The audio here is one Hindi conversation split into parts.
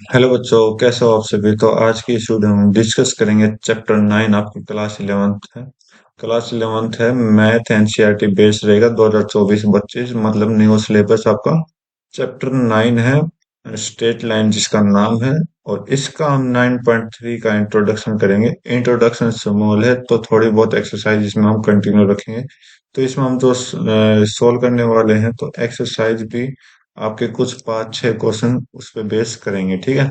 हेलो बच्चों, कैसे हो आप सभी। तो आज की इस वीडियो में हम डिस्कस करेंगे चैप्टर 9। आपकी क्लास 11th है। क्लास 11th है, मैथ एनसीईआरटी बेस्ड रहेगा 2024-25, मतलब न्यू सिलेबस आपका। चैप्टर 9 है, स्ट्रेट लाइन जिसका नाम है। और इसका हम 9.3 का इंट्रोडक्शन करेंगे। इंट्रोडक्शन स्मॉल है तो थोड़ी बहुत एक्सरसाइज इसमें हम कंटिन्यू रखेंगे। तो इसमें हम जो सोल्व करने वाले हैं, तो एक्सरसाइज भी आपके कुछ 5-6 क्वेश्चन उस पर बेस करेंगे, ठीक है।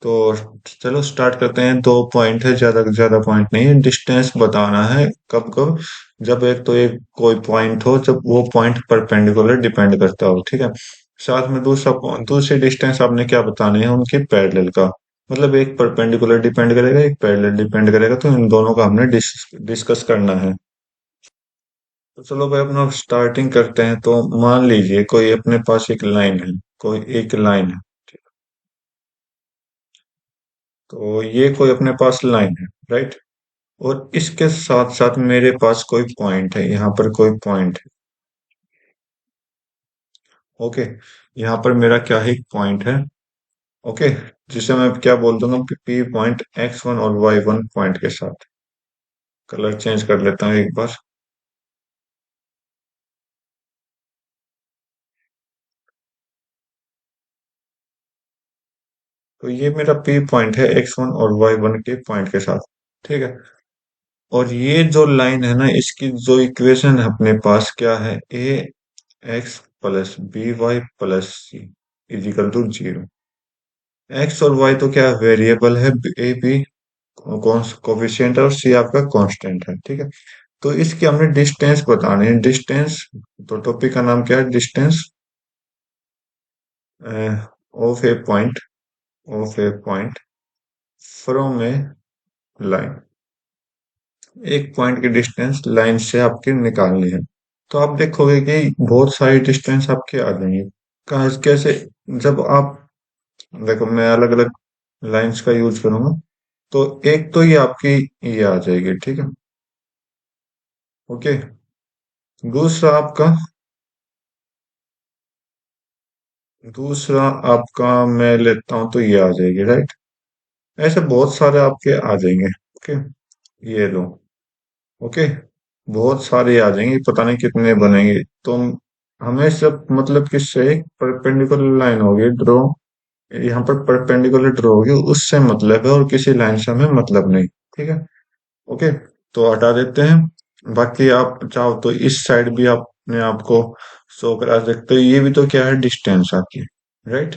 तो चलो स्टार्ट करते हैं। 2 पॉइंट है, ज्यादा पॉइंट नहीं है। डिस्टेंस बताना है कब कब, जब एक तो एक कोई पॉइंट हो, जब वो पॉइंट परपेंडिकुलर डिपेंड करता हो, ठीक है। साथ में दूसरी डिस्टेंस आपने क्या बतानी है, उनके पैरेलल का। मतलब एक परपेंडिकुलर डिपेंड करेगा, एक पैरेलल डिपेंड करेगा, तो इन दोनों का हमने डिस्कस करना है। तो चलो भाई अपना स्टार्टिंग करते हैं। तो मान लीजिए कोई अपने पास एक लाइन है, कोई एक लाइन है। तो ये कोई अपने पास लाइन है, राइट। और इसके साथ साथ मेरे पास कोई पॉइंट है, यहाँ पर कोई पॉइंट है। ओके, यहाँ पर मेरा क्या है, एक पॉइंट है। ओके, जिसे मैं क्या बोल दूंगा, पी पॉइंट x1 और y1 पॉइंट के साथ। कलर चेंज कर लेता हूँ एक बार। तो ये मेरा पी पॉइंट है x1 और y1 के पॉइंट के साथ, ठीक है। और ये जो लाइन है ना, इसकी जो इक्वेशन है अपने पास क्या है, A X plus B Y plus C is equal to 0। X और वाई तो क्या वेरिएबल है, ए बी कोफिशिएंट है और सी आपका कांस्टेंट है, ठीक है। तो इसकी हमने डिस्टेंस बतानी है। डिस्टेंस, तो टॉपिक का नाम क्या है, distance of A point, of A point from A line. एक पॉइंट की डिस्टेंस लाइन से आपके निकालनी है। तो आप देखोगे कि बहुत सारी डिस्टेंस आपके आ जाएंगी। कैसे, जब आप देखो, मैं अलग अलग लाइंस का यूज करूंगा। तो एक तो ये आपकी ये आ जाएगी, ठीक है। ओके, दूसरा आपका, दूसरा आपका मैं लेता हूं तो ये आ जाएगी, राइट। ऐसे बहुत सारे आपके आ जाएंगे। ओके, ये लो। ओके, बहुत सारे आ जाएंगे, पता नहीं कितने बनेंगे। तो हमें सब मतलब किससे, एक परपेंडिकुलर लाइन होगी ड्रॉ, यहाँ पर परपेंडिकुलर ड्रॉ होगी, उससे मतलब है, और किसी लाइन से हमें मतलब नहीं, ठीक है। ओके, तो हटा देते हैं। बाकी आप चाहो तो इस साइड भी अपने आप को शो करा सकते हो। ये भी तो क्या है, डिस्टेंस आपकी, राइट।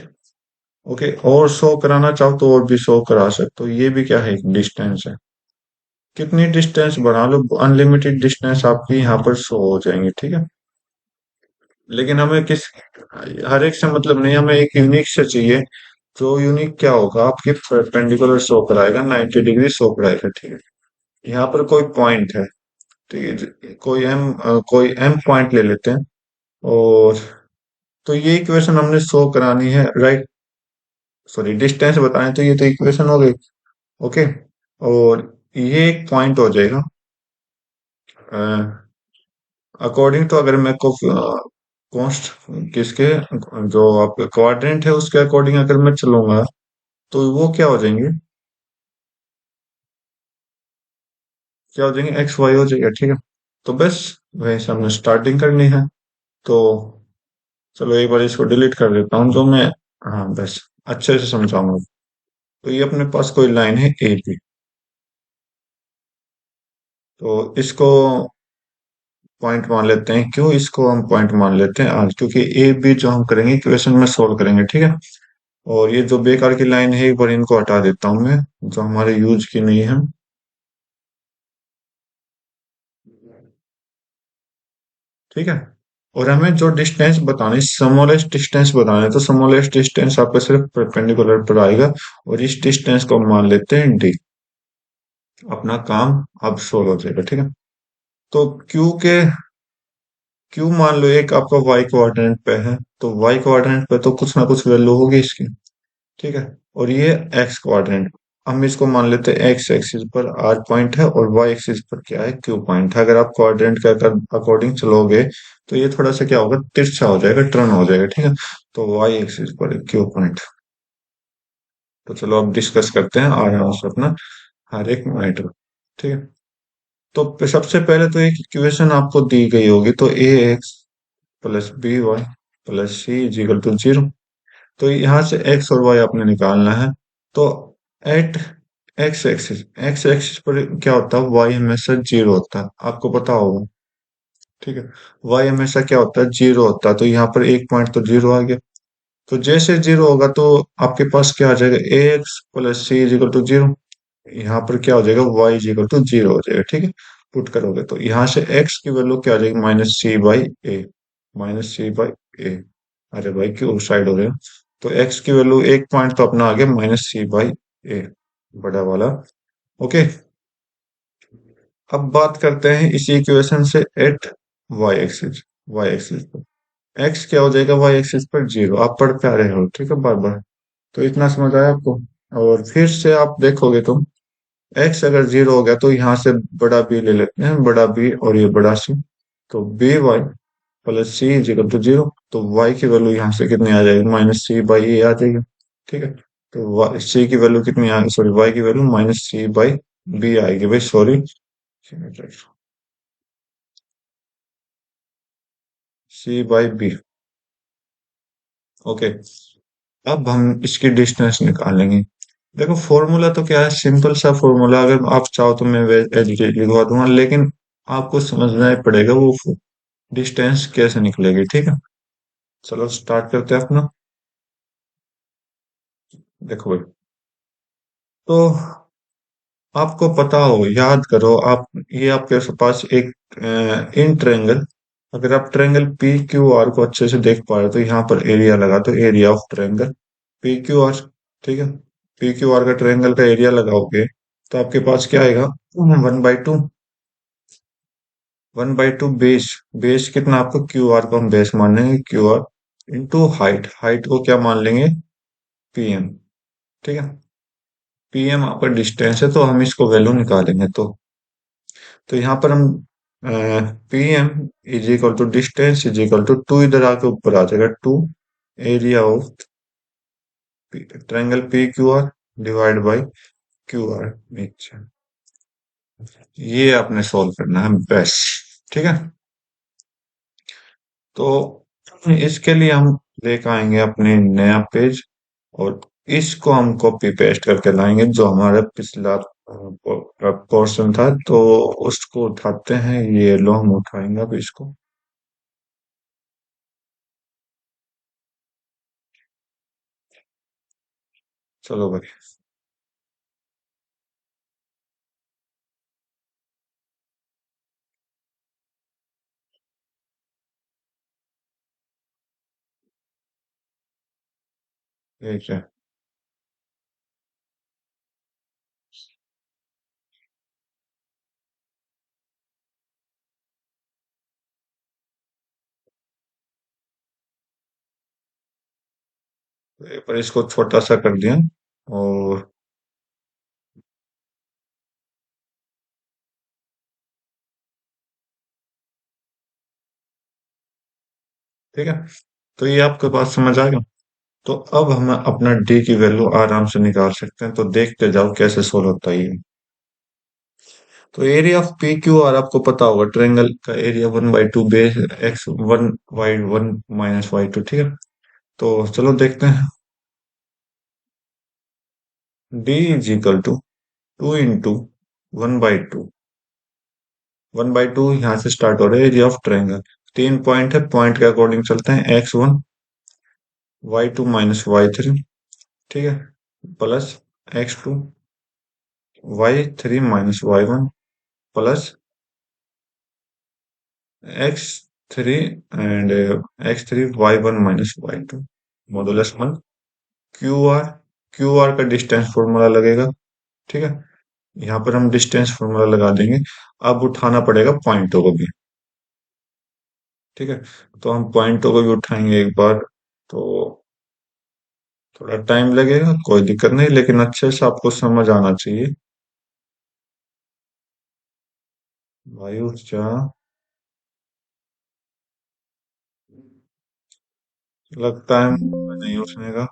ओके, और शो कराना चाहो तो और भी शो करा सकते हो। ये भी क्या है, एक डिस्टेंस है। कितनी डिस्टेंस बना लो, अनलिमिटेड डिस्टेंस आपकी यहाँ पर शो हो जाएंगे, ठीक है। लेकिन हमें किस, हर एक से मतलब नहीं, हमें एक यूनिक से चाहिए। जो यूनिक क्या होगा, आपके परपेंडिकुलर शो कराएगा, 90 डिग्री शो कराएगा, ठीक है। यहाँ पर कोई पॉइंट है, ठीक है। कोई एम पॉइंट ले लेते हैं। और तो ये इक्वेशन हमने शो करानी है, राइट। सॉरी, डिस्टेंस बताएं तो ये तो इक्वेशन हो गई। ओके, और ये एक पॉइंट हो जाएगा। अकॉर्डिंग तो अगर मैं को कॉन्स्ट किसके, जो आपका क्वाड्रेंट है उसके अकॉर्डिंग अगर मैं चलूंगा, तो वो क्या हो जाएंगे, क्या हो जाएंगे, एक्स वाई हो जाएगा, ठीक है। तो बस वही से हमने स्टार्टिंग करनी है। तो चलो एक बार इसको डिलीट कर देता हूँ, जो मैं, हाँ बस अच्छे से समझाऊंगा। तो ये अपने पास कोई लाइन है ए बी। तो इसको पॉइंट मान लेते हैं। क्यों इसको हम पॉइंट मान लेते हैं आज, क्योंकि ए बी जो हम करेंगे इक्वेशन में सोल्व करेंगे, ठीक है। और ये जो बेकार की लाइन है, एक बार इनको हटा देता हूँ मैं, जो हमारे यूज की नहीं है, ठीक है। और हमें जो डिस्टेंस बतानी, स्मॉलेस्ट डिस्टेंस बताना है, तो स्मॉलेस्ट डिस्टेंस आपका सिर्फ परपेंडिकुलर पर आएगा। और इस डिस्टेंस को हम मान लेते हैं डी। अपना काम अब सोल्व हो जाएगा, ठीक है। तो क्यू के, क्यू मान लो एक आपका वाई कोऑर्डिनेट पे है, तो वाई कोऑर्डिनेट पे तो कुछ ना कुछ वैल्यू होगी इसकी, ठीक है। और ये एक्स कोऑर्डिनेट, हम इसको मान लेते हैं एक्स एक्सिस पर आर पॉइंट है और वाई एक्सिस पर क्या है, क्यू पॉइंट है। अगर आप कोऑर्डिनेट के अकॉर्डिंग चलोगे, तो ये थोड़ा सा क्या होगा, तिरछा हो जाएगा, टर्न हो जाएगा, ठीक है। तो वाई एक्सिस पर क्यू पॉइंट, तो चलो अब डिस्कस करते हैं आराम से अपना हर एक मैटर। ठीक है। तो सबसे पहले तो एक इक्वेशन आपको दी गई होगी, तो A X plus B Y plus C is equal to zero. तो यहाँ से एक्स और वाई आपने निकालना है। तो एट एक्स एक्सिस पर क्या होता है, वाई हमेशा जीरो होता है, आपको पता होगा। ठीक है। वाई हमेशा क्या होता है, जीरो होता है, तो यहाँ पर एक पॉइंट तो जीरो आ गया। तो जैसे जीरो होगा तो आपके पास क्या आ जाएगा, A X plus C is equal to zero. यहाँ पर क्या हो जाएगा, Y is equal to zero हो जाएगा। ठीक है। पुट करोगे तो यहाँ से एक्स की वैल्यू क्या आ जाएगी, minus C by A. Minus C by A. अरे भाई क्यों साइड हो रहे हो। तो एक्स की वैल्यू एक पॉइंट तो अपना आ गया माइनस सी बाई ए, बड़ा वाला। ओके। अब बात करते हैं इसी इक्वेशन से एट वाई एक्सिस पर एक्स क्या हो जाएगा, वाई एक्सिस पर जीरो। आप पढ़ पा रहे हो, ठीक है, बार बार। तो इतना समझ आया आपको। और फिर से आप देखोगे तो एक्स अगर जीरो हो गया तो यहाँ से बड़ा बी ले लेते हैं, बड़ा बी और ये बड़ा सी। तो B Y plus C is equal to zero. तो वाई की वैल्यू यहाँ से कितनी आ जाएगी, माइनस सी बाई ए आ जाएगी। ठीक है। तो सी की वैल्यू कितनी आ, सॉरी, वाई की value minus C by B आएगी भाई, sorry. C by B. Okay. अब हम इसकी डिस्टेंस निकालेंगे। देखो फॉर्मूला तो क्या है, सिंपल सा फॉर्मूला, अगर आप चाहो तो मैं एज लिखवा दूंगा, लेकिन आपको समझना ही पड़ेगा वो डिस्टेंस कैसे निकलेगी। ठीक है। चलो स्टार्ट करते हैं अपना। देखो भाई, तो आपको पता हो, याद करो आप, ये आपके पास एक इन ट्रेंगल, अगर आप ट्रेंगल पी क्यू आर को अच्छे से देख पा रहे हो तो यहाँ पर एरिया लगा, तो area of triangle P Q are. ठीक है। पी क्यू आर का ट्रेंगल का एरिया लगाओगे तो आपके पास क्या आएगा, 1/2। 1/2 बेस। बेस कितना, आपको क्यू आर को हम बेस मान लेंगे, Q R into height. Height को क्या मान लेंगे, पीएम। ठीक है। पीएम आपका डिस्टेंस है, तो हम इसको वैल्यू निकालेंगे। तो यहाँ पर हम PM is equal to distance is equal to two, इधर आके ऊपर आ जाएगा two, area of triangle P Q R divide by Q R नीचे। ये आपने सॉल्व करना है बस। ठीक है। तो इसके लिए हम लेकर आएंगे अपने नया पेज, और इसको हम कॉपी पेस्ट करके लाएंगे, जो हमारा पिछला पोर्शन था, तो उसको उठाते हैं। ये लो, हम उठाएंगे अब इसको। चलो भाई। ठीक है। तो एक बार इसको छोटा सा कर दिया, और ठीक है। तो ये आपके पास समझ आ गया। तो अब हम अपना डी की वैल्यू आराम से निकाल सकते हैं, तो देखते जाओ कैसे सोल्व होता है ये। तो area of P Q R आपको पता होगा, ट्रायंगल का area 1/2 base X one Y one minus Y two. ठीक है। तो चलो देखते हैं। D is equal to two into 1/2। 1/2 यहाँ से स्टार्ट हो रहा है, एरिया ऑफ ट्रायंगल। तीन पॉइंट है, पॉइंट के अकॉर्डिंग चलते हैं, x1 y2 माइनस y3। ठीक है। Plus x2 y3 minus y1 plus x3 and x3 y1 minus y2 modulus 1। Q R, Q R का डिस्टेंस फॉर्मूला लगेगा। ठीक है। यहाँ पर हम डिस्टेंस फॉर्मूला लगा देंगे। अब उठाना पड़ेगा पॉइंटों को भी। ठीक है। तो हम पॉइंटों को भी उठाएंगे एक बार। तो थोड़ा टाइम लगेगा, कोई दिक्कत नहीं, लेकिन अच्छे से आपको समझ आना चाहिए। वायु ऊर्जा, लगता है नहीं उठने का।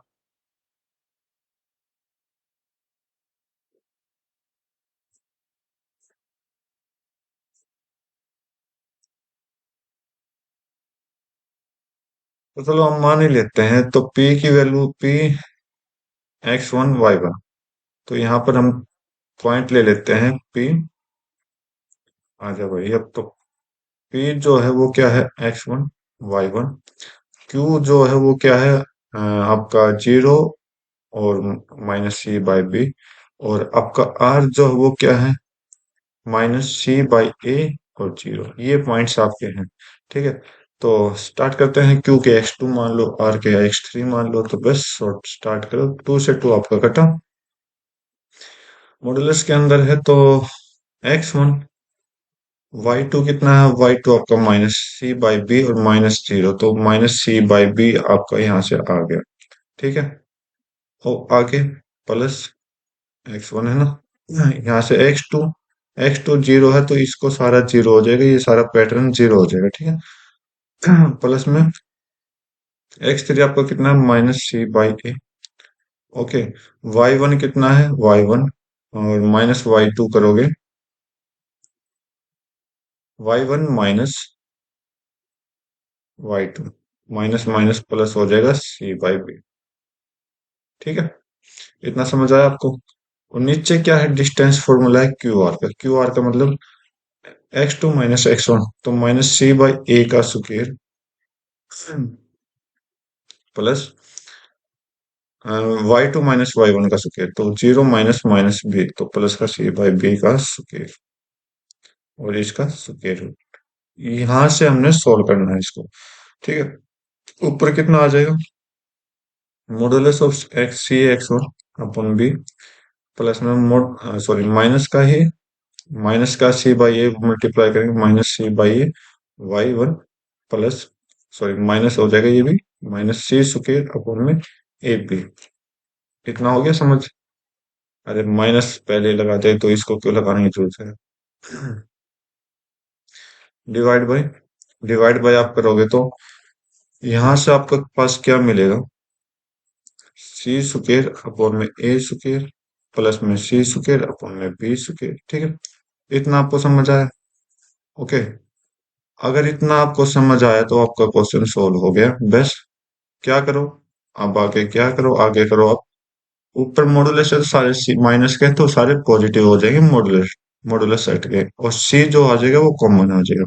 तो चलो हम मान ही लेते हैं, तो p की वैल्यू p x1 y1। तो यहाँ पर हम पॉइंट ले लेते हैं p। आ जा भाई, अब तो p जो है वो क्या है, x1 y1। q जो है वो क्या है, आपका 0 और -c/b। और आपका r जो है वो क्या है, -c/a और 0। ये पॉइंट्स आपके हैं। ठीक है, तो स्टार्ट करते हैं। q के x2 मान लो, r के x3 मान लो, तो बस स्टार्ट करो। 2 से 2 आपका कटा। मॉडुलस के अंदर है तो x1, y2 कितना है, y2 आपका -c/b और -0, तो -c/b आपका यहाँ से आ गया। ठीक है, और आगे प्लस x1 है ना, यहाँ से x2 जीरो है तो इसको सारा जीरो हो जाएगा, ये सारा पैटर्न जीरो हो जाएगा। ठीक है, प्लस में x3 आपका कितना है, -c/a। ओके, y1 कितना है, y1 और -y2 करोगे, y1 -y2, minus minus plus हो जाएगा c/b। ठीक है, इतना समझ आया आपको। और नीचे क्या है, डिस्टेंस फॉर्मूला है क्यू आर का मतलब x2 -x1, तो -c/a का स्क्वायर प्लस y2 -y1 का स्क्वायर, तो 0 माइनस माइनस b, तो प्लस का c/b का स्क्वायर और इसका स्क्वायर रूट। यहां से हमने सोल्व करना है इसको। ठीक है, ऊपर कितना आ जाएगा, modulus of x1 upon b, plus में मोड सॉरी माइनस का ही, माइनस का c/a मल्टीप्लाई करेंगे, -c/a y1 plus, sorry minus हो जाएगा ये भी, -c² अपॉन में ab। इतना हो गया समझ। अरे माइनस पहले लगा दे तो इसको क्यों लगाने की जरूरत है। डिवाइड बाय आप करोगे तो यहां से आपके पास क्या मिलेगा, c² अपॉन में a² प्लस में c² अपॉन में b²। ठीक है, इतना आपको समझ आया। ओके, अगर इतना आपको समझ आया तो आपका क्वेश्चन सोल्व हो गया। बस क्या करो, अब आगे क्या करो, आगे करो आप ऊपर मॉडुलस है तो सारे माइनस के तो सारे पॉजिटिव हो जाएंगे मॉडुलस, मॉडुलस सेट के, और सी जो आ जाएगा वो कॉमन आ जाएगा।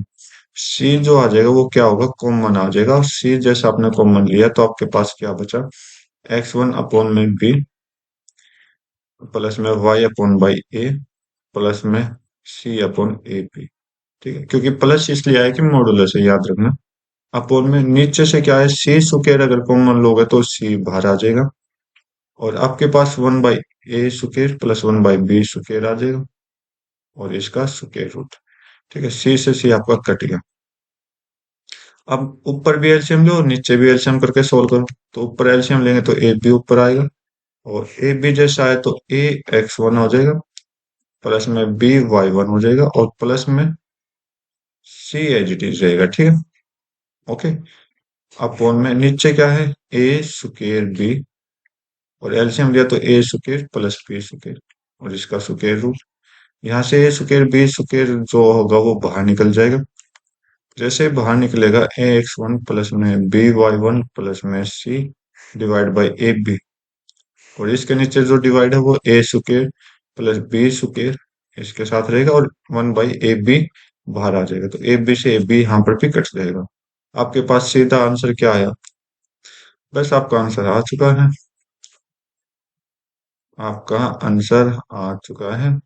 सी जो आ जाएगा वो क्या होगा, कॉमन आ जाएगा। और सी जैसे आपने कॉमन लिया तो आपके पास क्या बचा, x1 अपॉन में b प्लस में y upon by A plus में c अपॉन ए बी। ठीक है, क्योंकि प्लस इसलिए आया कि मॉडुलस है, याद रखना। अपॉन में नीचे से क्या है, सी स्क्वायर अगर कॉमन लोगे तो सी बाहर आ जाएगा, और आपके पास 1/a² प्लस 1/b² आ जाएगा, और इसका स्क्वायर रूट। ठीक है, सी से सी आपका कट गया। अब ऊपर भी एलसीएम लो और नीचे भी एलसीएम करके सोल्व करो। तो ऊपर एलसीएम लेंगे तो ए बी ऊपर आएगा, और ए बी जैसा आए तो ए x1 हो जाएगा, प्लस में बी y1 हो जाएगा, और प्लस में सी एज इट इज रहेगा। ठीक है, ओके। अपॉन में नीचे क्या है, a² b, और एलसीएम लिया तो a² प्लस b² और इसका स्क्वायर रूट। यहाँ से a²b² जो होगा वो बाहर निकल जाएगा। जैसे ही बाहर निकलेगा, ax1 प्लस में by1 प्लस में c डिवाइड बाई ab, और इसके नीचे जो डिवाइड है वो a² प्लस b² इसके साथ रहेगा, और 1/ab बाहर आ जाएगा, तो ab से ab यहाँ पर भी कट जाएगा। आपके पास सीधा आंसर क्या आया, बस आपका आंसर आ चुका है। आपका आंसर आ चुका है।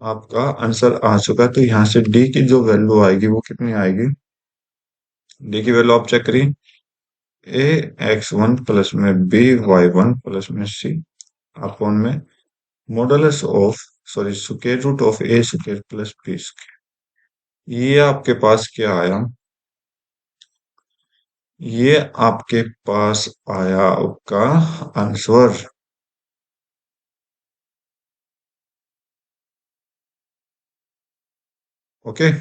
आपका आंसर आ चुका है, तो यहाँ से डी की जो वैल्यू आएगी वो कितनी आएगी, डी की वैल्यू आप चेक करिए, ए x1 प्लस में बी y1 प्लस में सी अपॉन में modulus of, sorry square root of a² plus b²। ये आपके पास क्या आया, ये आपके पास आया आपका आंसर। ओके,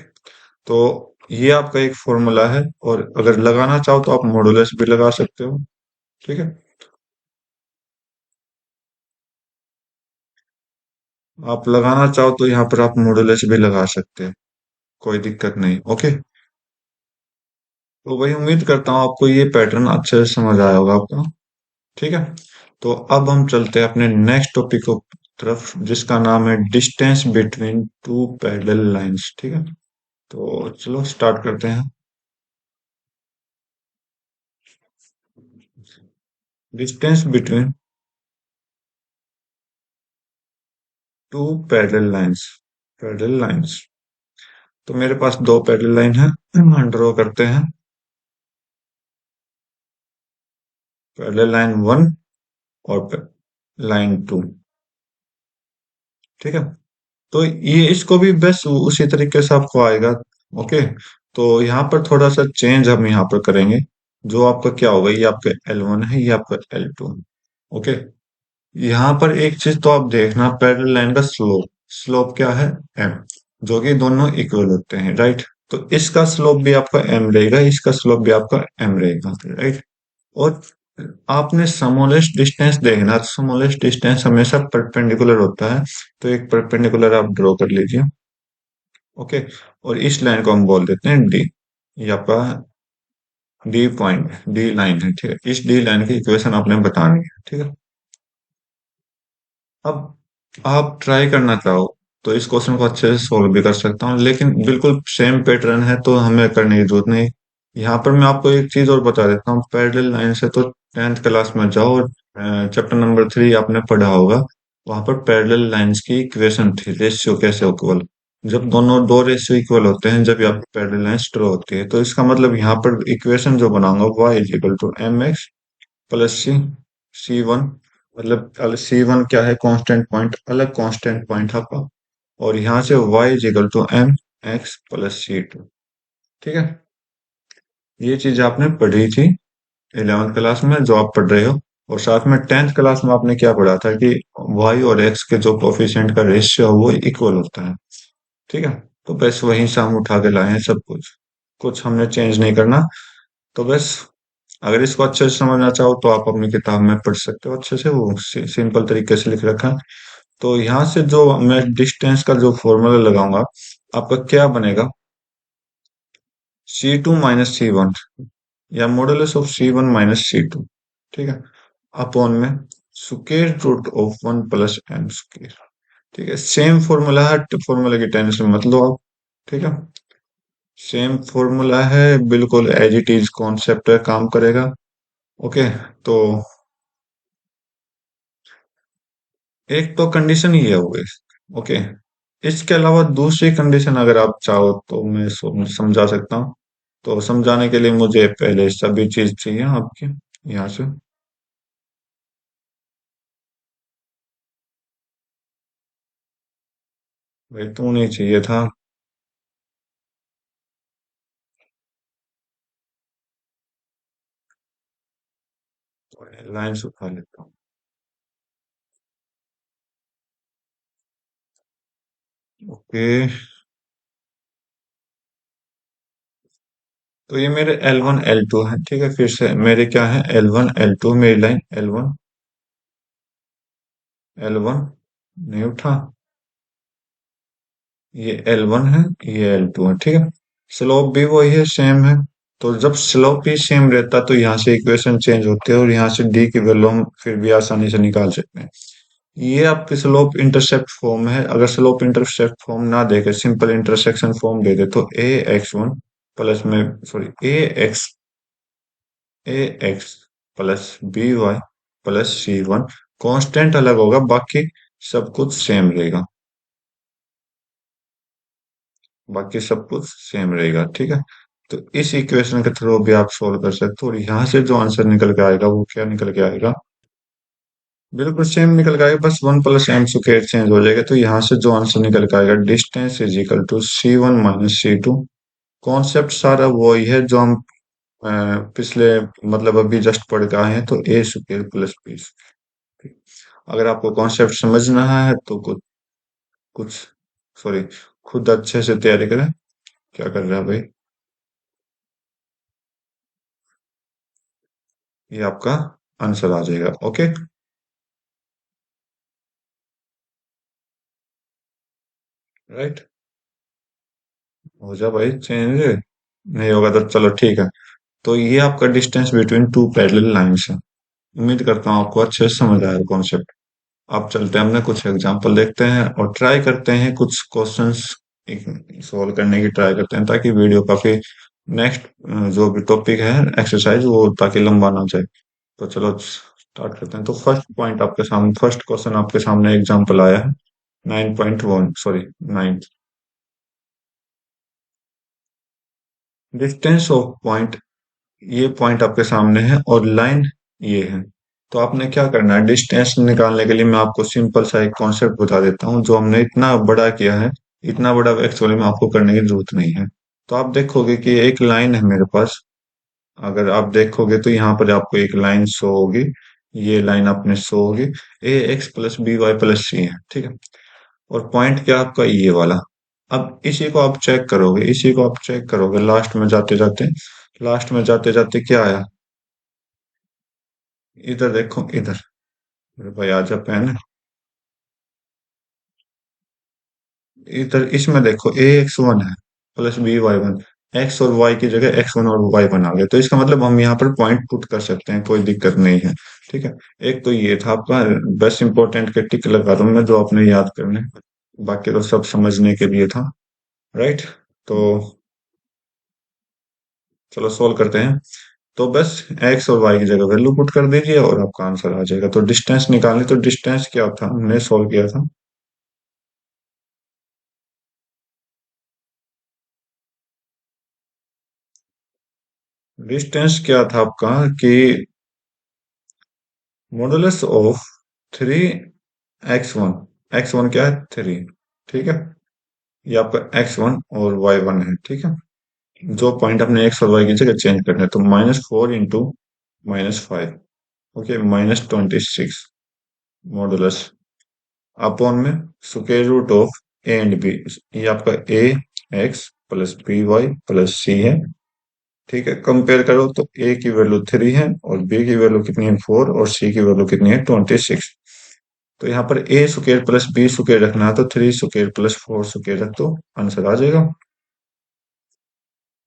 तो ये आपका एक फॉर्मूला है, और अगर लगाना चाहो तो आप मॉडुलस भी लगा सकते हो। ठीक है, आप लगाना चाहो तो यहाँ पर आप मॉडुलस भी लगा सकते हैं, कोई दिक्कत नहीं। ओके, तो वही उम्मीद करता हूँ आपको ये पैटर्न अच्छे से समझ आया होगा आपको। ठीक है, तो अब हम चलते हैं अपने नेक्स्ट टॉपिक को तरफ, जिसका नाम है distance between two parallel lines. ठीक है, तो चलो स्टार्ट करते हैं। Distance between two parallel lines. Parallel lines, तो मेरे पास दो पैरेलल लाइन है, हम ड्रॉ करते हैं। पैरेलल लाइन वन और लाइन टू। ठीक है, तो ये इसको भी बस उसी तरीके से आपको आएगा। ओके, तो यहाँ पर थोड़ा सा चेंज हम यहाँ पर करेंगे। जो आपका क्या होगा, ये आपका L1 है, ये आपका L2 है। ओके, यहाँ पर एक चीज तो आप देखना, पैरेलल लाइन का स्लोप। स्लोप क्या है, m, जो कि दोनों इक्वल होते हैं, राइट। तो इसका स्लोप भी आपका m रहेगा, इसका स्लोप भी आपका m रहेगा, राइट। और आपने स्मॉलेस्ट डिस्टेंस देखना, स्मॉलेस्ट डिस्टेंस हमेशा परपेंडिकुलर होता है। तो एक परपेंडिकुलर आप ड्रॉ कर लीजिए। ओके, और इस लाइन को हम बोल देते हैं डी। ये आपका डी पॉइंट, डी लाइन है। ठीक है, इस डी लाइन की इक्वेशन आपने बतानी है। ठीक है, अब आप ट्राई करना चाहो तो इस क्वेश्चन को अच्छे से सोल्व भी कर सकता हूँ, लेकिन बिल्कुल सेम पैटर्न है तो हमें करने की जरूरत नहीं। यहाँ पर मैं आपको एक चीज और बता देता हूँ, पैरेलल लाइन से तो 10th क्लास में जाओ और चैप्टर नंबर 3 आपने पढ़ा होगा। वहां पर पैरेलल लाइंस की इक्वेशन थी, रेशियो कैसे इक्वल। जब दोनों दो रेशियो इक्वल होते हैं, जब आपकी पैरेलल लाइंस ड्रॉ होती है, तो इसका मतलब यहाँ पर इक्वेशन जो बनाऊंगा, y is equal to M X plus C1। मतलब C1 क्या है, कांस्टेंट पॉइंट, अलग कांस्टेंट पॉइंट आपका। और यहाँ से y is equal to M X plus C2। ठीक है, ये चीज आपने पढ़ी थी 11th क्लास में, जो आप पढ़ रहे हो। और साथ में 10th क्लास में आपने क्या पढ़ा था कि y और x के जो कोफिशिएंट का रेशियो है वो इक्वल होता है। ठीक है, तो बस वहीं से हम उठा के लाए हैं सब कुछ, कुछ हमने चेंज नहीं करना। तो बस, अगर इसको अच्छे से समझना चाहो तो आप अपनी किताब में पढ़ सकते हो अच्छे से, वो सिंपल तरीके से लिख रखा है। तो यहाँ से जो मैं डिस्टेंस का जो फॉर्मूला लगाऊंगा, आपका क्या बनेगा, C2 माइनस C1, या modulus of C1 minus C2। ठीक है, अपॉन में square root of 1 plus M square. ठीक है, सेम फॉर्मूला है, फॉर्मूला की टेंशन मत लो आप। ठीक है, सेम फॉर्मूला है, बिल्कुल एज इट इज कॉन्सेप्ट है, काम करेगा। ओके, तो एक तो कंडीशन ये हो गई। ओके, इसके अलावा दूसरी कंडीशन अगर आप चाहो तो मैं समझा सकता हूँ। तो समझाने के लिए मुझे पहले सभी चीज चाहिए आपकी, यहाँ से। भाई तू नहीं चाहिए था। लाइन उठा लेता हूँ। ओके, तो ये मेरे L1 L2 है। ठीक है, फिर से मेरे क्या है, L1 L2, मेरी लाइन L1 L1 नहीं उठा, ये L1 है, ये L2 है। ठीक है, स्लोप भी वही है, सेम है। तो जब स्लोप ही सेम रहता तो यहाँ से इक्वेशन चेंज होते हैं और यहाँ से डी की वैल्यू हम फिर भी आसानी से निकाल सकते हैं। ये आपके स्लोप इंटरसेप्ट फॉर्म है। अगर स्लोप इंटरसेप्ट फॉर्म ना देके सिंपल इंटरसेक्शन फॉर्म दे दे, तो A x1 प्लस में, sorry, A X plus B y plus C1, constant अलग होगा, बाकी सब कुछ सेम रहेगा। बाकी सब कुछ सेम रहेगा। ठीक है, तो इस इक्वेशन के थ्रू भी आप सोल्व कर सकते हो, और यहाँ से जो आंसर निकल के आएगा वो क्या निकल के आएगा, बिल्कुल सेम निकल के आएगा, बस 1 प्लस एम स्क्वायर चेंज हो जाएगा। तो यहाँ से जो आंसर निकल के आएगा, distance is equal to C1 minus C2। Concept सारा वही है जो हम पिछले, मतलब अभी जस्ट पढ़ के आए हैं, तो A square plus B square. अगर आपको कॉन्सेप्ट समझना है तो कुछ कुछ सॉरी, खुद अच्छे से तैयारी करें। क्या कर रहा है भाई, ये आपका आंसर आ जाएगा। Okay, right. हो जा भाई चेंज। नहीं होगा तो चलो ठीक है। तो ये आपका distance between two parallel lines है। उम्मीद करता हूँ आपको अच्छे से समझ आया कॉन्सेप्ट। आप चलते हैं अपने कुछ एग्जांपल देखते हैं और ट्राई करते हैं कुछ क्वेश्चंस सॉल्व करने की ट्राई करते हैं ताकि वीडियो काफी नेक्स्ट जो भी टॉपिक है एक्सरसाइज वो ताकि लंबा ना जाए। तो चलो स्टार्ट करते हैं। तो फर्स्ट पॉइंट आपके सामने फर्स्ट क्वेश्चन आपके सामने एग्जांपल आया है 9.1 सॉरी 9। डिस्टेंस ऑफ पॉइंट, ये पॉइंट आपके सामने है और लाइन ये है। तो आपने क्या करना है, डिस्टेंस निकालने के लिए मैं आपको सिंपल सा एक कॉन्सेप्ट बता देता हूँ जो हमने इतना बड़ा किया है। इतना बड़ा एक्चुअली में आपको करने की जरूरत नहीं है। तो आप देखोगे कि एक लाइन है मेरे पास। अगर आप देखोगे तो यहाँ पर आपको एक लाइन शो होगी। ये लाइन आपने शो होगी। A X plus B Y plus C है, ठीक है। और पॉइंट क्या आपका ये वाला। अब इसी को आप चेक करोगे, इसी को आप चेक करोगे लास्ट में जाते जाते क्या आया। इधर देखो इधर। अरे भाई आजा पेन। इधर इसमें देखो ए एक्स वन है plus B Y one. X और वाई की जगह एक्स वन और वाई वन आ गया, तो इसका मतलब हम यहाँ पर पॉइंट पुट कर सकते हैं, कोई दिक्कत नहीं है। ठीक है। एक तो ये था आपका बेस्ट इंपॉर्टेंट के टिक लगा दूं मैं जो आपने याद करने। बाकी तो सब समझने के लिए था। राइट। तो चलो सोल्व करते हैं। तो बस एक्स और वाई की जगह वैल्यू पुट कर दीजिए और आपका आंसर आ जाएगा। तो डिस्टेंस निकालनी, तो डिस्टेंस क्या था हमने सोल्व किया था। डिस्टेंस क्या था आपका कि मॉडुलस ऑफ 3 x1। x1 क्या है 3। ठीक है। ये आपका x1 और y1 है, ठीक है। जो पॉइंट अपने एक्स और वाई की जगह चेंज करना है, तो -4 इंटू -5। ओके, -26 मॉडुलस अपॉन में square root of A and B. ये आपका A X plus B Y plus C है। ठीक है, कंपेयर करो तो ए की वैल्यू 3 है और बी की वैल्यू कितनी है 4 और सी की वैल्यू कितनी है 26। तो यहाँ पर ए स्क्वायर प्लस बी स्क्वायर रखना है तो 3 स्क्वायर प्लस 4 स्क्वायर रख दो, आंसर आ जाएगा।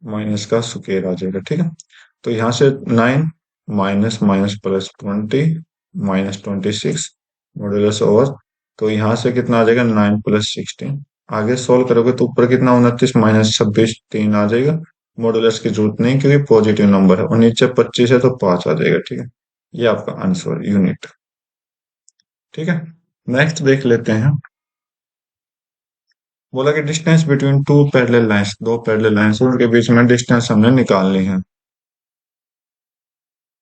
माइनस का स्क्वायर आ जाएगा, ठीक है। तो यहाँ से 9 minus minus plus 20 -26 modulus over. तो यहाँ से कितना आ जाएगा 9 + 16। आगे सोल्व करोगे तो ऊपर कितना 29 -26 3 आ जाएगा। मॉडुलस की जरूरत नहीं क्योंकि पॉजिटिव नंबर है और नीचे 25 है तो 5 आ जाएगा, ठीक है। ये आपका आंसर यूनिट। ठीक है। नेक्स्ट देख लेते हैं। बोला कि distance between two parallel lines, दो पैरेलल लाइंस उनके बीच में डिस्टेंस हमने निकालनी है।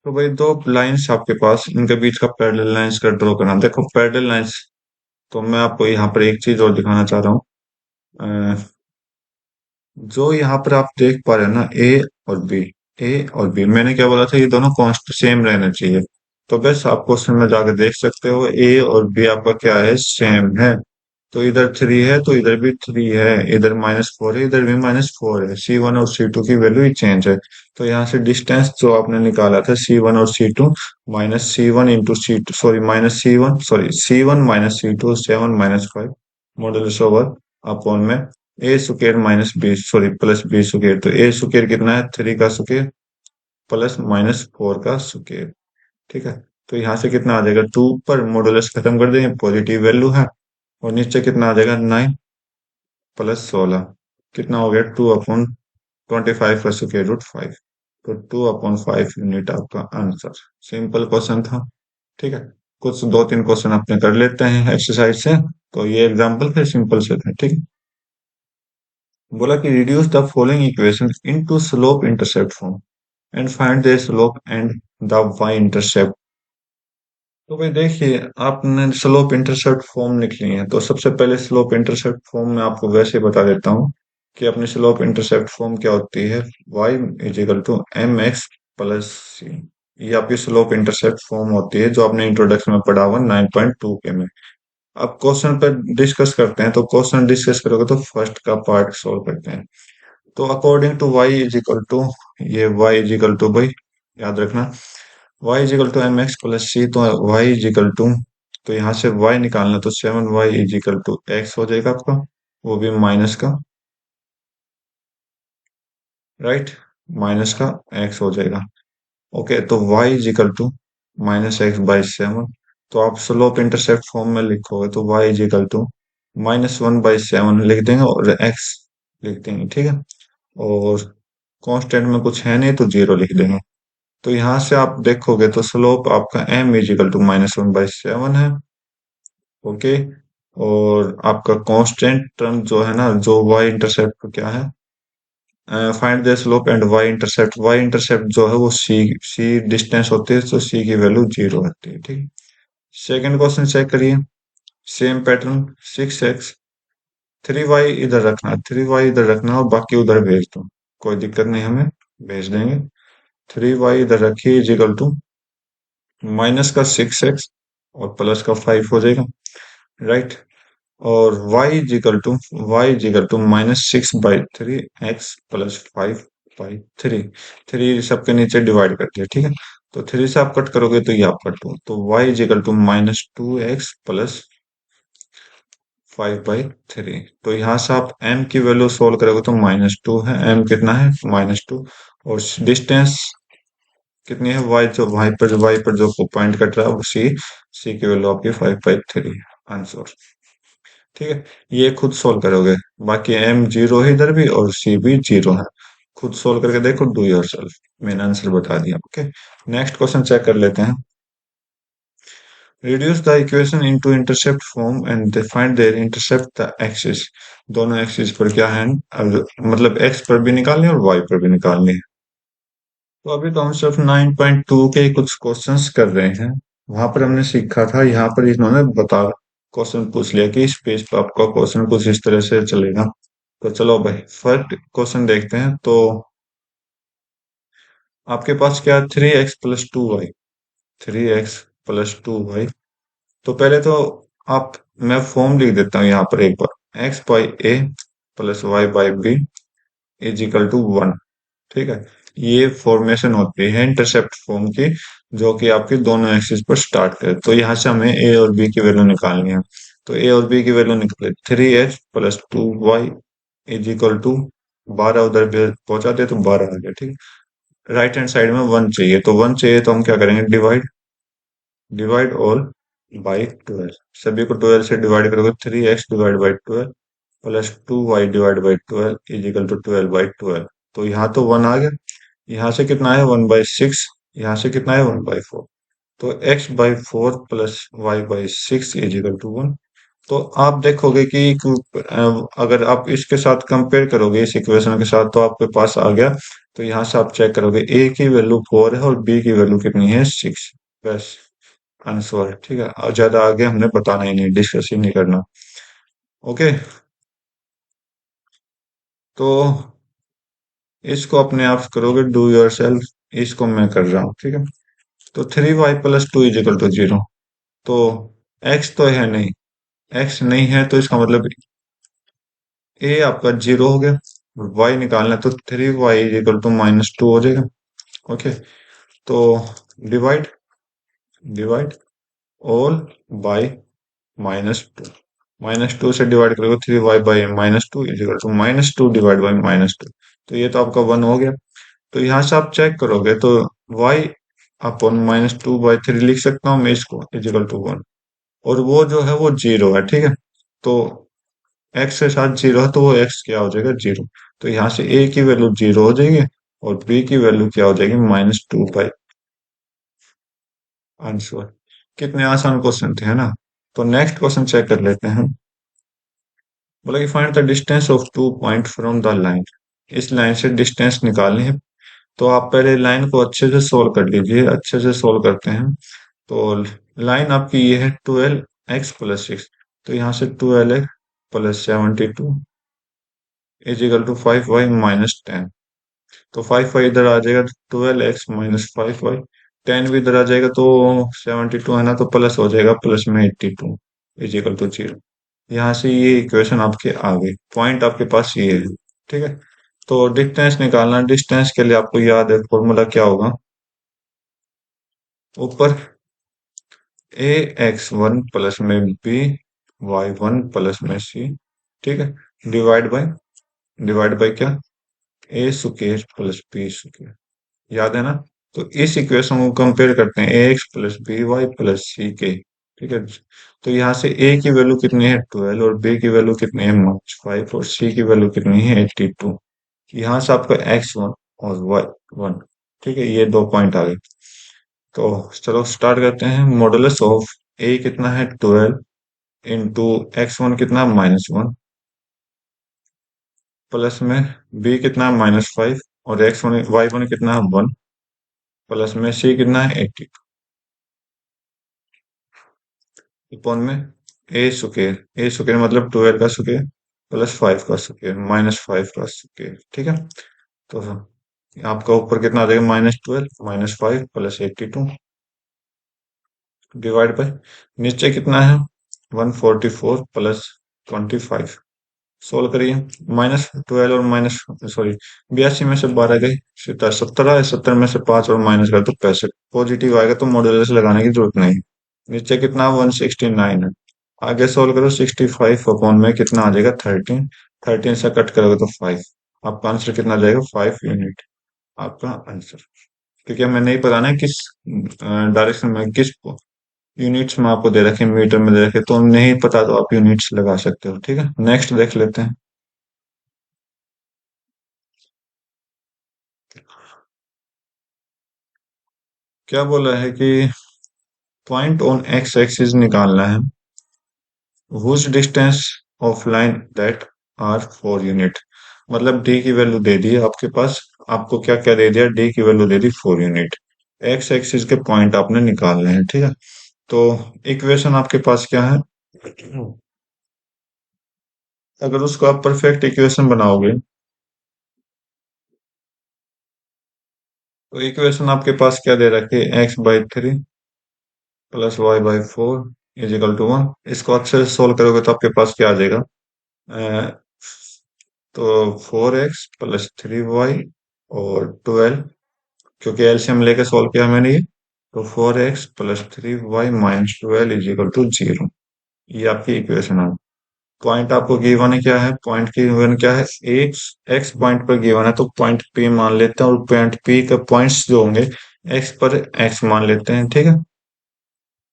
तो भाई दो लाइंस आपके पास, इनके बीच का पैरेलल लाइंस का ड्रॉ करना। देखो पैरेलल लाइंस, तो मैं आपको यहाँ पर एक चीज और दिखाना चाह रहा हूँ। अ, जो यहाँ पर आप देख पा रहे हो ना ए और बी मैंने क्या बोला था, ये दोनों कॉन्स्ट सेम रहना चाहिए। तो बस आप क्वेश्चन में जाकर देख सकते हो ए और बी आपका क्या है, सेम है। तो इधर 3 है तो इधर भी 3 है, इधर -4 है इधर भी -4 है। C1 और C2 की वैल्यू ही चेंज है। तो यहाँ से डिस्टेंस जो आपने निकाला था C1 और C2, -C1 × C2 sorry C1 -C2 7 - 5 modulus over upon में A square minus B sorry plus B square. तो ए स्क्वायर कितना है 3 का स्क्वायर प्लस -4 का स्क्वायर। ठीक है। तो यहाँ से कितना आ जाएगा 2 पर मॉडुलस खत्म कर देंगे, पॉजिटिव वैल्यू है। और नीचे कितना आ जाएगा 9 + 16 कितना हो गया 2/25 का √5। तो 2/5 यूनिट आपका आंसर। सिंपल क्वेश्चन था। ठीक है। कुछ दो तीन क्वेश्चन अपने कर लेते हैं एक्सरसाइज से। तो ये एग्जांपल फिर सिंपल से थे, ठीक है। बोला कि reduce the following equation into slope intercept form and find the slope and the Y intercept. तो भाई देखिए, आपने स्लोप इंटरसेप्ट फॉर्म लिख ली है, तो सबसे पहले स्लोप इंटरसेप्ट फॉर्म में आपको वैसे बता देता हूँ कि अपनी स्लोप इंटरसेप्ट फॉर्म क्या होती है। y = mx + c। ये आपकी स्लोप इंटरसेप्ट फॉर्म होती है जो आपने इंट्रोडक्शन में पढ़ा हुआ 9.2 के में। अब क्वेश्चन पर डिस्कस करते हैं, तो क्वेश्चन डिस्कस करोगे तो फर्स्ट का पार्ट सोल्व करते हैं। तो अकॉर्डिंग टू y = भाई याद रखना y = mx + c। तो y तो यहाँ से y निकालना, तो 7y = x हो जाएगा आपका, वो भी माइनस का। राइट, माइनस का एक्स हो जाएगा। ओके, तो y is equal to -x/7। तो आप स्लोप इंटरसेप्ट फॉर्म में लिखोगे तो y इज इक्वल टू -1/7 लिख देंगे और x लिख देंगे, ठीक है। और कांस्टेंट में कुछ है नहीं तो जीरो लिख देंगे। तो यहाँ से आप देखोगे तो स्लोप आपका m इज इक्वल टू -1/7 है। ओके, और आपका कांस्टेंट टर्म जो है ना, जो y इंटरसेप्ट क्या है, find the slope and Y intercept जो है वो सी डिस्टेंस होती है, तो सी की वैल्यू जीरो होती है, ठीक। सेकंड क्वेश्चन चेक करिए, सेम पैटर्न। 6x, 3y इधर रखना, 3y इधर रखना और बाकी उधर भेज दो, कोई दिक्कत नहीं, हमें भेज देंगे। 3y इधर रखिए इज इक्वल टू माइनस का 6x और प्लस का 5 हो जाएगा, राइट। और y is equal to -6/3 x plus 5/3। Three सबके नीचे डिवाइड कर दिया, ठीक है। तो थ्री से आप कट करोगे तो ये आप कट दो, तो y is equal to -2x plus 5/3। तो यहाँ से आप m की वैल्यू सोल्व करोगे तो -2 है, m कितना है -2। और डिस्टेंस कितनी है, y पर जो पॉइंट कट रहा है वो c की वैल्यू आपकी 5/3 है, आंसर। ठीक है, ये खुद सोल्व करोगे, बाकी m जीरो है इधर भी और c भी जीरो है। खुद सोल्व करके देखो, डू योर सेल्फ। मैंने आंसर बता दिया, ओके। नेक्स्ट क्वेश्चन चेक कर लेते हैं। Reduce the equation into intercept form and find their intercept the axis. दोनों एक्सिस पर क्या है, मतलब x पर भी निकालनी है और y पर भी निकालनी है। तो अभी तो हम सिर्फ 9.2 के ही कुछ क्वेश्चंस कर रहे हैं। वहां पर हमने सीखा था, यहाँ पर इन्होंने बता क्वेश्चन पूछ लिया कि इस पेज पर आपका क्वेश्चन कुछ इस तरह से चलेगा। तो चलो भाई फर्स्ट क्वेश्चन देखते हैं। तो आपके पास क्या, 3x + 2y, 3x + 2y। तो पहले तो आप, मैं फॉर्म लिख देता हूँ यहाँ पर एक बार, x/a + y/b is equal to 1, ठीक है। ये फॉर्मेशन होती है इंटरसेप्ट फॉर्म की, जो कि आपकी दोनों एक्सिस पर स्टार्ट करे। तो यहाँ से हमें ए और बी की वैल्यू निकालनी है। तो ए और बी की वैल्यू निकाले, 3x + 2y is equal to 12, उधर भी पहुंचा दे तो 12 आ गया, ठीक है। राइट हैंड साइड में 1 चाहिए, तो 1 चाहिए तो हम क्या करेंगे, डिवाइड, डिवाइड ऑल बाई 12। सभी को 12 से डिवाइड करोगे, 3x/12 + 2y/12 is equal to 12/12। तो यहाँ तो 1 आ गया, यहाँ से कितना है 1/6, यहाँ से कितना है 1/4। तो x/4 + y/6 is equal to 1। तो आप देखोगे कि अगर आप इसके साथ कंपेयर करोगे इस इक्वेशन के साथ तो आपके पास आ गया। तो यहाँ से आप चेक करोगे, a की वैल्यू 4 है और b की वैल्यू कितनी है 6, बस आंसर है, ठीक है। और ज्यादा आगे हमने बताना ही नहीं, डिस्कस ही नहीं करना, ओके। तो इसको अपने आप करोगे, डू योर सेल्फ। इसको मैं कर रहा हूँ, ठीक है। तो 3y + 2 इज इक्वल टू 0। तो x तो है नहीं, x नहीं है तो इसका मतलब a आपका 0 हो गया और y निकालना है, तो 3y इज इक्वल टू -2 हो जाएगा, ओके। तो डिवाइड, डिवाइड ऑल बाय -2, -2 से डिवाइड करोगे, 3y/-2 is equal to -2 divide by -2। तो ये तो आपका 1 हो गया। तो यहाँ से आप चेक करोगे तो y अपॉन -2/3 लिख सकता हूँ मैं इसको, इज इक्वल टू 1। और वो जो है वो 0 है, ठीक है। तो x के साथ 0 है तो वो x क्या हो जाएगा, 0। तो यहाँ से a की वैल्यू 0 हो जाएगी और b की वैल्यू क्या हो जाएगी, -2/। आंसर। कितने आसान क्वेश्चन थे, है ना। तो नेक्स्ट क्वेश्चन चेक कर लेते हैं। बोला कि find the distance of 2 point from the line. इस लाइन से डिस्टेंस निकालनी है। तो आप पहले लाइन को अच्छे से सोल्व कर लीजिए, अच्छे से सोल्व करते हैं। तो लाइन आपकी ये है 12x + 6। तो यहाँ से 12x + 72 is equal to 5y - 10। तो 5y इधर आ जाएगा तो 12x - 5y, 10 भी इधर आ जाएगा तो 72 है ना, तो प्लस हो जाएगा, प्लस में 82 इज इक्वल टू 0। यहाँ से ये इक्वेशन आपके आ गई, पॉइंट आपके पास ये है, ठीक है। तो डिस्टेंस निकालना, डिस्टेंस के लिए आपको याद है फॉर्मूला क्या होगा, ऊपर ax1 प्लस में b y1 प्लस में c, ठीक है। डिवाइड बाय, डिवाइड बाय क्या, ए स्क्वायर प्लस बी स्क्वायर, याद है ना? तो इस इक्वेशन को कंपेयर करते हैं, A X plus B Y plus C के। ठीक है, तो यहाँ से ए की वैल्यू कितनी है 12, और बी की वैल्यू कितनी है -5, और सी की वैल्यू कितनी है 82। यहाँ से आपका x1 और y1, ठीक है, ये दो पॉइंट आ गए। तो चलो स्टार्ट करते हैं। मॉडुलस ऑफ ए कितना है 12 इंटू x1 कितना है -1, प्लस में बी कितना है -5, और y1 कितना है 1, प्लस में सी कितना है 80, अपॉन में ए स्क्वायर मतलब 12 का स्क्वायर प्लस 5 का स्क्वायर -5 का स्क्वायर। ठीक है, तो आपका ऊपर कितना आ जाएगा -12 -5 प्लस 82 डिवाइड बाय, नीचे कितना है 144 प्लस 25। सोल्व करिए। -12 और माइनस, सॉरी, 82 में से 12 गई, 70 है, 70 में से 5 और माइनस कर तो 65। पॉजिटिव आएगा तो मॉड्यूलस लगाने की जरूरत नहीं। नीचे कितना 169 है। आगे सोल्व करो, 65 अपॉन में कितना आ जाएगा 13, 13 से कट करोगे तो 5। आपका आंसर कितना आ जाएगा 5 यूनिट, आपका आंसर। क्योंकि हमें नहीं पता ना किस डायरेक्शन में, किस यूनिट्स में आपको दे रखे, मीटर में दे रखे, तो नहीं पता तो आप यूनिट्स लगा सकते हो। ठीक है, नेक्स्ट देख लेते हैं। क्या बोला है कि पॉइंट ऑन एक्स एक्सिस निकालना है, whose distance of line that are 4 unit. मतलब डी की वैल्यू दे दी है आपके पास, आपको क्या क्या दे दिया, डी की वैल्यू दे दी 4 यूनिट, एक्स एक्सिस के पॉइंट आपने निकालने हैं। ठीक है, तो इक्वेशन आपके पास क्या है, अगर उसको आप परफेक्ट इक्वेशन बनाओगे, तो इक्वेशन आपके पास क्या दे रखी है, x/3 plus y/4 is equal to 1। इसको अच्छे से सोल्व करोगे तो आपके पास क्या आ जाएगा, अ, तो 4x प्लस 3y और 12, क्योंकि एलसीएम लेके सोल्व किया मैंने ये, तो 4x plus 3y minus 12 is equal to 0। ये आपकी इक्वेशन है। पॉइंट आपको गिवन है, क्या है पॉइंट गिवन, क्या है एक्स, एक्स पॉइंट पर गिवन है, तो पॉइंट पी मान लेते हैं, और पॉइंट पी के पॉइंट्स जो होंगे एक्स पर एक्स मान लेते हैं। ठीक है,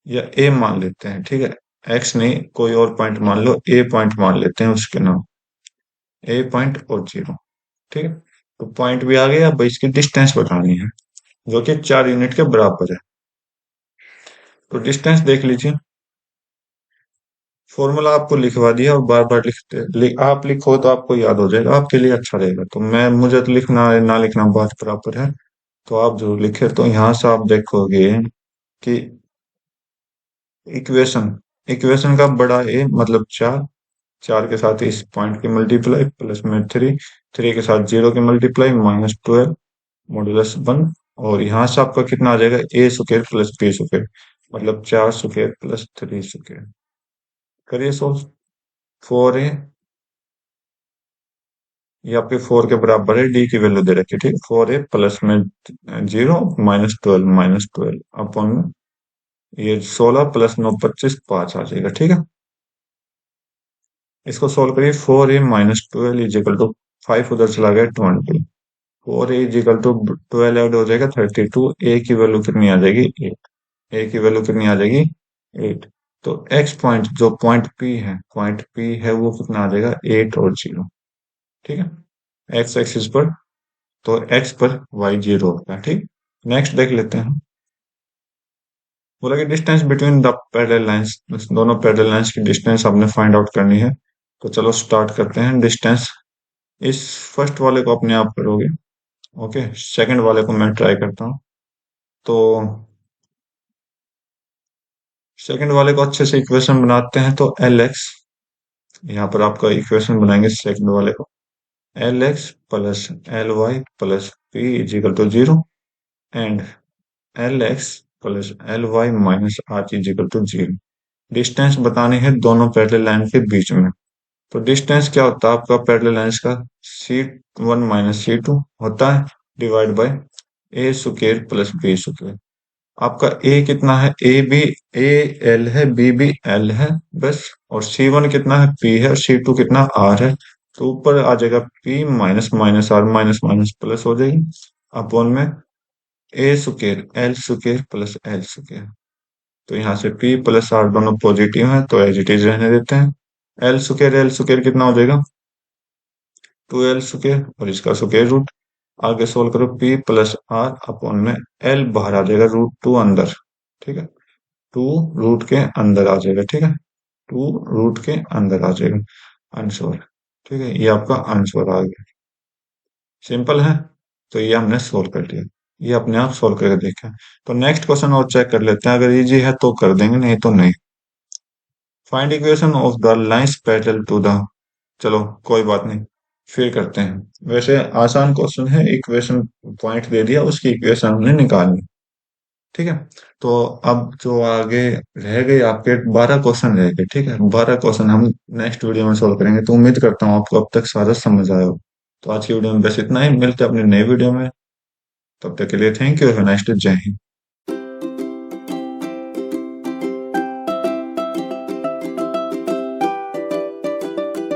या ए मान लेते हैं। ठीक है, एक्स नहीं, कोई और पॉइंट मान लो, ए पॉइंट मान लेते हैं उसके नाम, ए पॉइंट और 0। ठीक है, तो पॉइंट भी आ गया, अब इसकी डिस्टेंस बतानी है, जो कि 4 यूनिट के बराबर है। तो डिस्टेंस देख लीजिए, फॉर्मूला आपको लिखवा दिया, और बार बार आप लिखो तो आपको याद हो जाएगा, आपके लिए अच्छा रहेगा। तो मैं, मुझे तो लिखना ना लिखना बात बराबर है, तो आप जरूर लिखे। तो यहाँ से आप देखोगे कि इक्वेशन, इक्वेशन का बड़ा ए मतलब 4, 4 के साथ इस पॉइंट की मल्टीप्लाई, प्लस में 3, 3 के साथ 0 की मल्टीप्लाई, -12 मॉडुलस 1। और यहाँ से आपका कितना आ जाएगा, ए स्क्वायर प्लस बी स्क्वायर, मतलब 4 स्क्वायर प्लस 3 स्क्वायर। करिए सोल्व। 4a, ये आपके 4 के बराबर है, डी की वैल्यू दे रखी है। ठीक, 4a प्लस में 0 -12 अपॉन में ये 16 प्लस 9 25 5 आ जाएगा। ठीक है, इसको सोल्व करिए। 4a -12 इज इक्वल टू 5, उधर चला गया 20, 4a is equal to 12 add हो जाएगा 32, ए की वैल्यू कितनी आ जाएगी 8, ए की वैल्यू कितनी आ जाएगी 8। तो एक्स पॉइंट, जो पॉइंट पी है वो कितना आ जाएगा 8 और 0। ठीक है, एक्स एक्सिस पर, तो एक्स पर वाई 0 होगा। ठीक, नेक्स्ट देख लेते हैं। बोला कि distance between the parallel lines, दोनों पैरेलल लाइंस की डिस्टेंस आपने फाइंड आउट करनी है। तो चलो स्टार्ट करते हैं। डिस्टेंस इस फर्स्ट वाले को अपने आप करोगे, ओके, सेकंड वाले को मैं ट्राई करता हूँ। तो सेकंड वाले को अच्छे से इक्वेशन बनाते हैं, तो एल एक्स, यहाँ पर आपका इक्वेशन बनाएंगे सेकंड वाले को, L X plus L Y plus P is equal to 0, and L X plus L Y minus R is equal to 0। Distance बतानी है दोनों पैरेलल लाइन के बीच में। तो डिस्टेंस क्या होता है आपका पैरेलल लाइंस का, C1 माइनस C2 होता है, divide by A square plus B square. आपका ए कितना है, ए भी, ए एल है, बी भी एल है बस, और C1 कितना है, पी है, और C2 कितना आर है। तो ऊपर आ जाएगा P minus minus R minus minus plus हो जाएगी अपॉन में A square L square plus L square. तो यहाँ से पी प्लस आर दोनों पॉजिटिव हैं तो एज इट इज रहने देते हैं। एल स्क्वायर कितना हो जाएगा, 2 एल स्क्वायर और इसका स्क्वायर रूट। आगे सोल्व करो पी प्लस आर अपॉन में एल बाहर आ जाएगा रूट 2 अंदर। ठीक है, 2 रूट के अंदर आ जाएगा। ठीक है, 2 रूट के अंदर आ जाएगा आंसर। ठीक है, ये आपका आंसर आ गया। सिंपल है। तो ये हमने सोल्व कर लिया, ये अपने आप सोल्व करके देखा। तो नेक्स्ट क्वेश्चन और चेक कर लेते हैं, अगर इजी है तो कर देंगे, नहीं तो नहीं। Find equation of the lines parallel to the, चलो कोई बात नहीं, फिर करते हैं। वैसे आसान क्वेश्चन है, इक्वेशन पॉइंट दे दिया, उसकी इक्वेशन हमने निकालनी। ठीक है, तो अब जो आगे रह गए आपके 12 क्वेश्चन रह गए। ठीक है, 12 क्वेश्चन हम नेक्स्ट वीडियो में सोल्व करेंगे। तो उम्मीद करता हूँ आपको अब तक सारा समझ आया हो। तो आज की वीडियो में बस इतना ही, मिलते हैं अपने नए वीडियो में। तब तक के लिए thank you, have a nice day, जय हिंद।